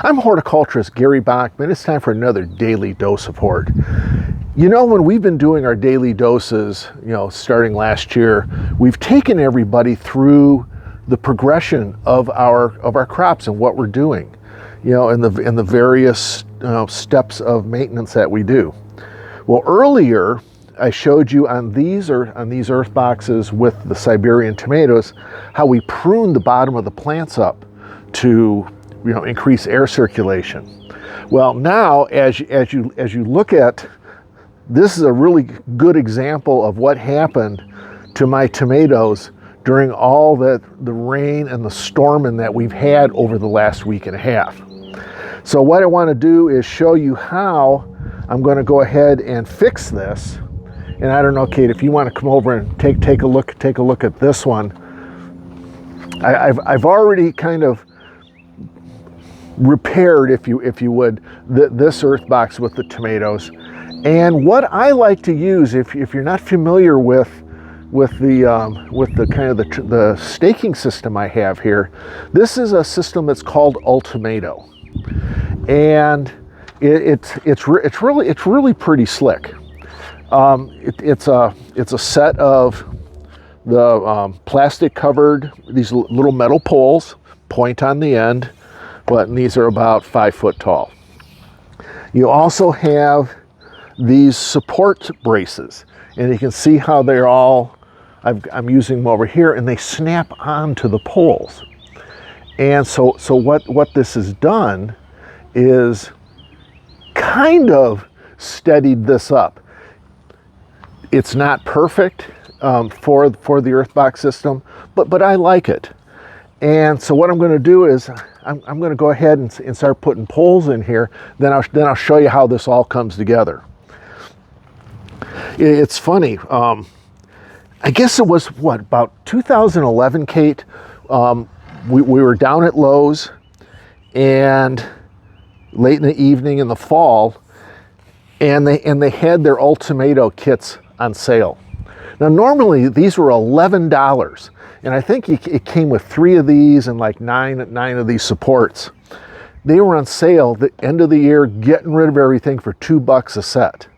I'm horticulturist Gary Bachman. It's time for another daily dose of hort. You know, when we've been doing our daily doses, starting last year, we've taken everybody through the progression of our crops and what we're doing, in the various steps of maintenance that we do. Well, earlier I showed you on these earth boxes with the Siberian tomatoes how we pruned the bottom of the plants up to increase air circulation. Well, now as you look at this, is a really good example of what happened to my tomatoes during all the rain and the storming that we've had over the last week and a half. So what I want to do is show you how I'm going to go ahead and fix this. And I don't know, Kate, if you want to come over and take a look at this one. I've already kind of repaired, if you would, this earth box with the tomatoes. And what I like to use, if you're not familiar with the kind of the staking system I have here, this is a system that's called Ultimato, and it's really pretty slick. It's a set of the plastic covered, these little metal poles, point on the end, but these are about 5 foot tall. You also have these support braces, and you can see how they're all, I'm using them over here, and they snap onto the poles. And so what this has done is kind of steadied this up. It's not perfect for the earthbox system, but I like it. And so what I'm going to do is I'm going to go ahead and start putting poles in here. Then I'll show you how this all comes together. It's funny. I guess it was about 2011, Kate. We were down at Lowe's, and late in the evening in the fall, and they had their Ultimato kits on sale. Now normally these were $11, and I think it came with 3 of these and like nine of these supports. They were on sale the end of the year, getting rid of everything for $2 a set.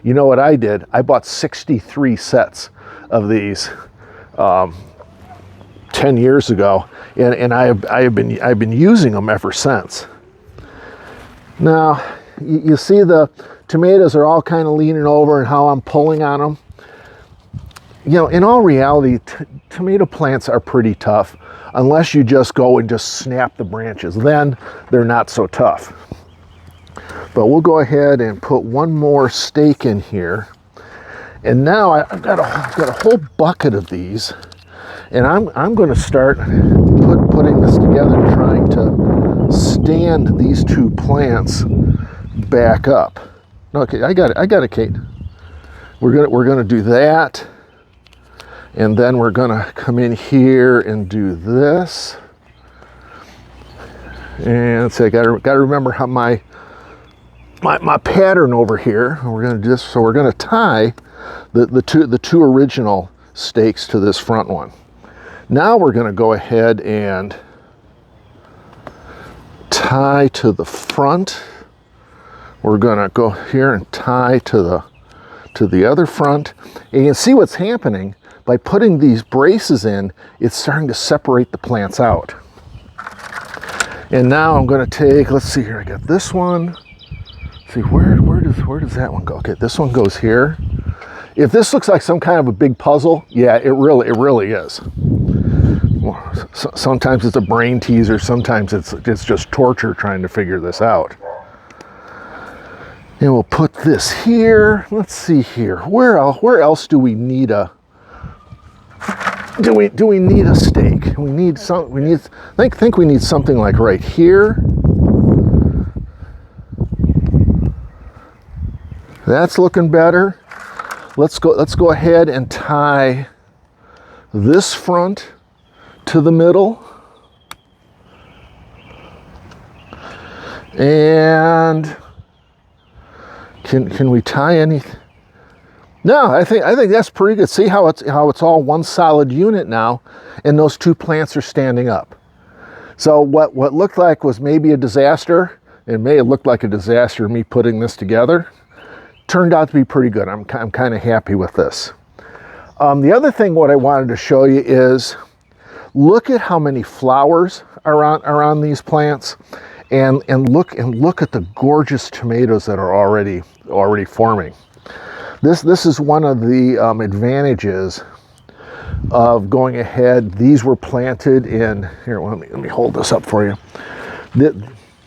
You know what I did? I bought 63 sets of these 10 years ago, and I've been using them ever since. Now you see the tomatoes are all kind of leaning over and how I'm pulling on them. In all reality, tomato plants are pretty tough unless you just go and just snap the branches. Then they're not so tough. But we'll go ahead and put one more stake in here. And now I've got a whole bucket of these, and I'm going to start putting this together, trying to stand these 2 plants back up. Okay, I got it, Kate. We're gonna do that, and then we're gonna come in here and do this. And let's see, I gotta remember how my pattern over here. We're gonna do this, so we're gonna tie the two original stakes to this front one. Now we're gonna go ahead and tie to the front. We're gonna go here and tie to the other front. And you can see what's happening by putting these braces in. It's starting to separate the plants out. And now I'm gonna take, let's see here, I got this one. Let's see, where does that one go? Okay, this one goes here. If this looks like some kind of a big puzzle, yeah, it really is. Sometimes it's a brain teaser, sometimes it's just torture trying to figure this out. And we'll put this here. Let's see here. Where else do we need a stake? I think we need something like right here. That's looking better. Let's go ahead and tie this front to the middle. And can we tie anything? No, I think that's pretty good. See how it's all one solid unit now, and those 2 plants are standing up. So what looked like was maybe a disaster, it may have looked like a disaster me putting this together, turned out to be pretty good. I'm kind of happy with this. The other thing what I wanted to show you is look at how many flowers are on these plants, and look at the gorgeous tomatoes that are already forming. This is one of the advantages of going ahead. These were planted in, here, let me hold this up for you.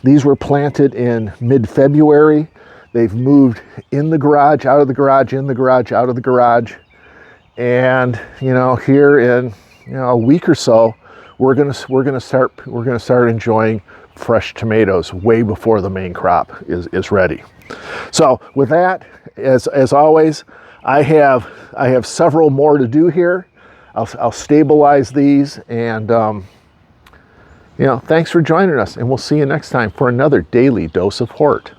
These were planted in mid-February. They've moved in the garage, out of the garage, in the garage, out of the garage. And, you know, here in, you know, a week or so, we're gonna start enjoying fresh tomatoes way before the main crop is ready. So with that, as always, I have several more to do here. I'll stabilize these, and you know, thanks for joining us, and we'll see you next time for another daily dose of hort.